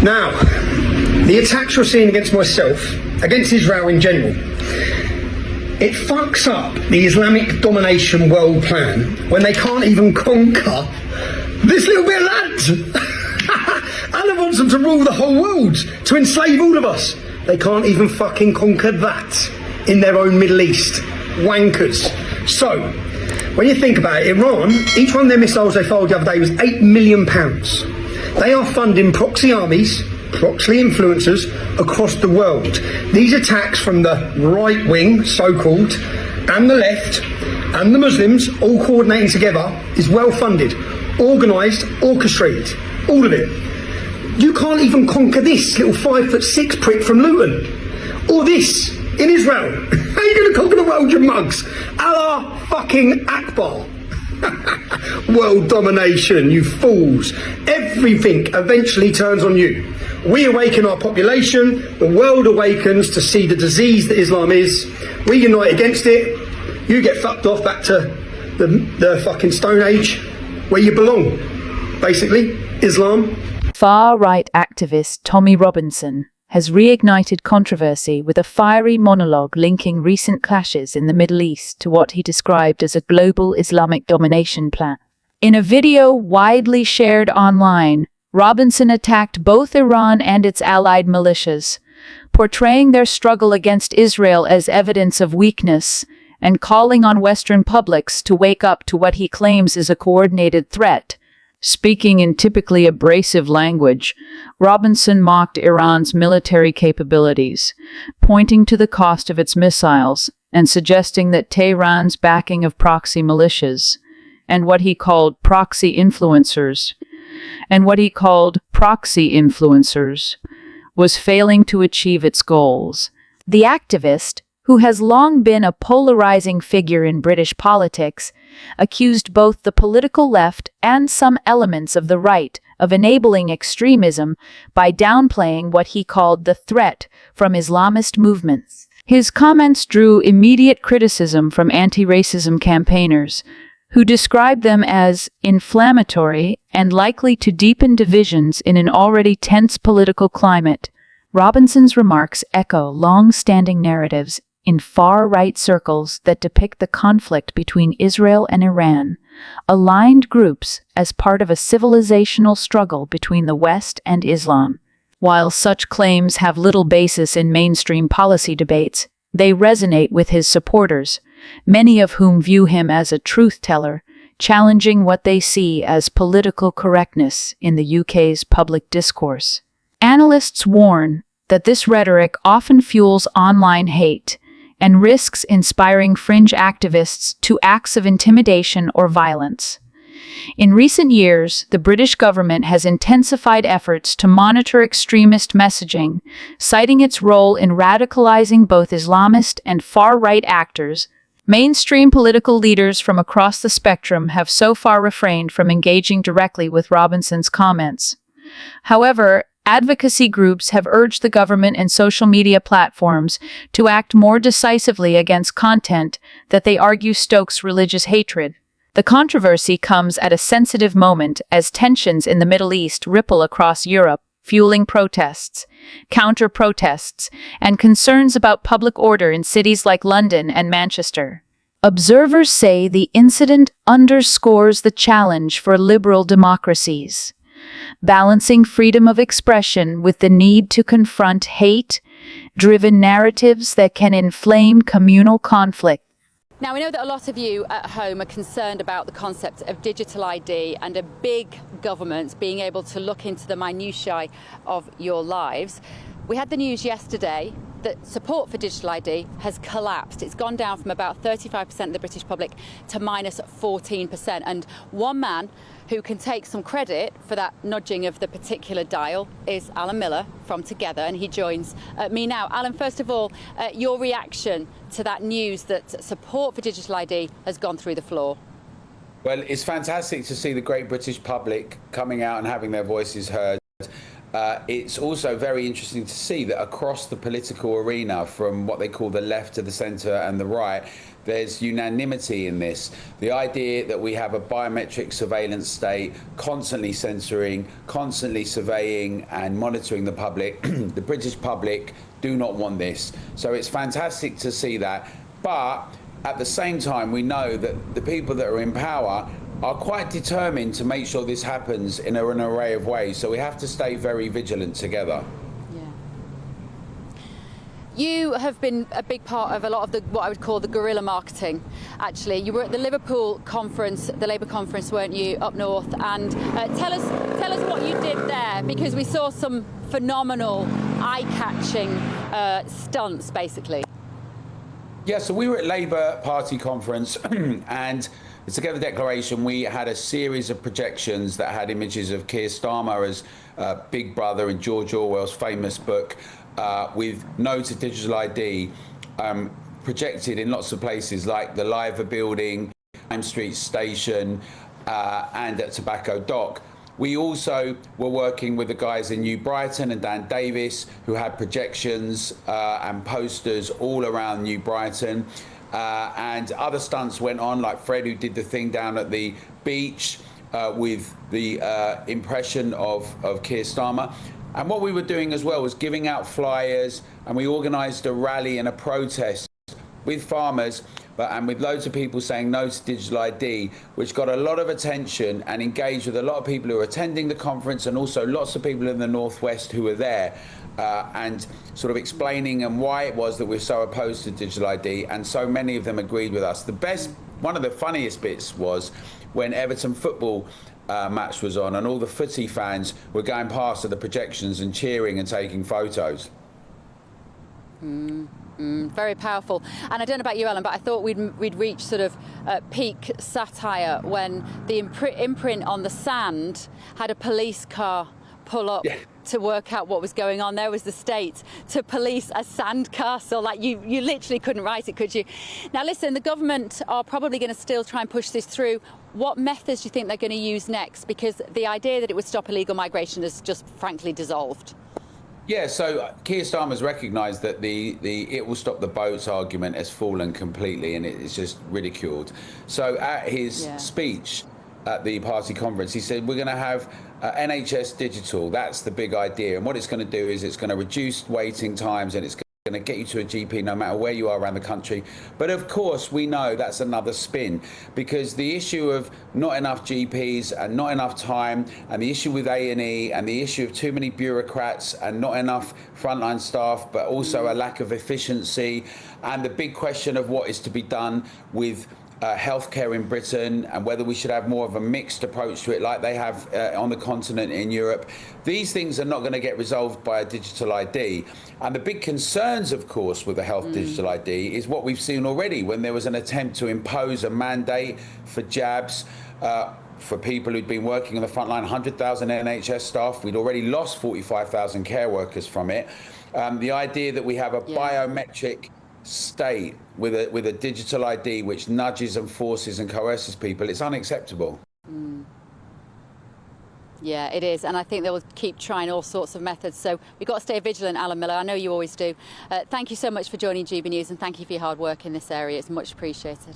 Now, the attacks you're seeing against myself, against Israel in general, it fucks up the Islamic domination world plan when they can't even conquer this little bit of land. Allah wants them to rule the whole world, to enslave all of us. They can't even fucking conquer that in their own Middle East. Wankers. So, when you think about it, Iran, each one of their missiles they fired the other day was £8 million. They are funding proxy armies, proxy influencers across the world. These attacks from the right wing, so-called, and the left, and the Muslims, all coordinating together, is well funded, organised, orchestrated, all of it. You can't even conquer this little 5'6" prick from Luton, or this in Israel. How are you going to conquer the world, you mugs? Allah fucking Akbar. World domination, you fools. Everything eventually turns on you. We awaken our population, the world awakens to see the disease that Islam is. We unite against it. You get fucked off back to the fucking Stone Age, where you belong. Basically, Islam. Far-right activist Tommy Robinson has reignited controversy with a fiery monologue linking recent clashes in the Middle East to what he described as a global Islamic domination plan. In a video widely shared online, Robinson attacked both Iran and its allied militias, portraying their struggle against Israel as evidence of weakness and calling on Western publics to wake up to what he claims is a coordinated threat. Speaking in typically abrasive language, Robinson mocked Iran's military capabilities, pointing to the cost of its missiles and suggesting that Tehran's backing of proxy militias and what he called proxy influencers was failing to achieve its goals. The activist, who has long been a polarizing figure in British politics, accused both the political left and some elements of the right of enabling extremism by downplaying what he called the threat from Islamist movements. His comments drew immediate criticism from anti-racism campaigners, who described them as inflammatory and likely to deepen divisions in an already tense political climate. Robinson's remarks echo long-standing narratives in far-right circles that depict the conflict between Israel and Iran, aligned groups as part of a civilizational struggle between the West and Islam. While such claims have little basis in mainstream policy debates, they resonate with his supporters, many of whom view him as a truth-teller, challenging what they see as political correctness in the UK's public discourse. Analysts warn that this rhetoric often fuels online hate and risks inspiring fringe activists to acts of intimidation or violence. In recent years, the British government has intensified efforts to monitor extremist messaging, citing its role in radicalizing both Islamist and far-right actors. Mainstream political leaders from across the spectrum have so far refrained from engaging directly with Robinson's comments. However, advocacy groups have urged the government and social media platforms to act more decisively against content that they argue stokes religious hatred. The controversy comes at a sensitive moment as tensions in the Middle East ripple across Europe, fueling protests, counter-protests, and concerns about public order in cities like London and Manchester. Observers say the incident underscores the challenge for liberal democracies, balancing freedom of expression with the need to confront hate-driven narratives that can inflame communal conflict. Now, we know that a lot of you at home are concerned about the concept of digital ID and a big government being able to look into the minutiae of your lives. We had the news yesterday that support for digital ID has collapsed. It's gone down from about 35% of the British public to minus 14%. And one man who can take some credit for that nudging of the particular dial is Alan Miller from Together, and he joins me now. Alan, first of all, your reaction to that news that support for digital ID has gone through the floor? Well, it's fantastic to see the great British public coming out and having their voices heard. it's also very interesting to see that across the political arena, from what they call the left to the centre and the right, there's unanimity in this. The idea that we have a biometric surveillance state constantly censoring, constantly surveying and monitoring the public. The British public do not want this. So it's fantastic to see that. But at the same time, we know that the people that are in power are quite determined to make sure this happens in an array of ways. So we have to stay very vigilant together. You have been a big part of a lot of what I would call the guerrilla marketing, actually. You were at the Liverpool conference, the Labour conference, weren't you, up north? And tell us what you did there, because we saw some phenomenal, eye-catching stunts, basically. Yeah, so we were at Labour Party conference and the Together Declaration, we had a series of projections that had images of Keir Starmer as Big Brother in George Orwell's famous book, with no to digital ID, projected in lots of places like the Liver building, Lime Street station, and at Tobacco Dock. We also were working with the guys in New Brighton and Dan Davis, who had projections and posters all around New Brighton. And other stunts went on, like Fred, who did the thing down at the beach with the impression of Keir Starmer. And what we were doing as well was giving out flyers, and we organised a rally and a protest with farmers and with loads of people saying no to digital ID, which got a lot of attention and engaged with a lot of people who were attending the conference, and also lots of people in the Northwest who were there, and sort of explaining and why it was that we're so opposed to digital ID, and so many of them agreed with us. One of the funniest bits was when Everton football match was on and all the footy fans were going past at the projections and cheering and taking photos. Very powerful. And I don't know about you, Alan, but I thought we'd reached sort of peak satire when the imprint on the sand had a police car pull up to work out what was going on. There was the state to police a sandcastle. Like, you literally couldn't write it, could you? Now listen, the government are probably going to still try and push this through. What methods do you think they're going to use next? Because the idea that it would stop illegal migration has just frankly dissolved. Yeah, so Keir Starmer's recognised that the "it will stop the boats" argument has fallen completely, and it's just ridiculed. So at his speech at the party conference, he said we're going to have NHS digital. That's the big idea, and what it's going to do is it's going to reduce waiting times, and it's going to get you to a GP no matter where you are around the country. But of course we know that's another spin, because the issue of not enough GPs and not enough time, and the issue with A&E, and the issue of too many bureaucrats and not enough frontline staff, but also a lack of efficiency, and the big question of what is to be done with healthcare in Britain, and whether we should have more of a mixed approach to it like they have on the continent in Europe. These things are not going to get resolved by a digital ID. And the big concerns, of course, with the health digital ID is what we've seen already when there was an attempt to impose a mandate for jabs for people who'd been working on the front line, 100,000 NHS staff. We'd already lost 45,000 care workers from it. The idea that we have a biometric state with a digital ID which nudges and forces and coerces people, it's unacceptable. Yeah, it is, and I think they will keep trying all sorts of methods. So we've got to stay vigilant, Alan Miller. I know you always do. Thank you so much for joining GB News, and thank you for your hard work in this area. It's much appreciated.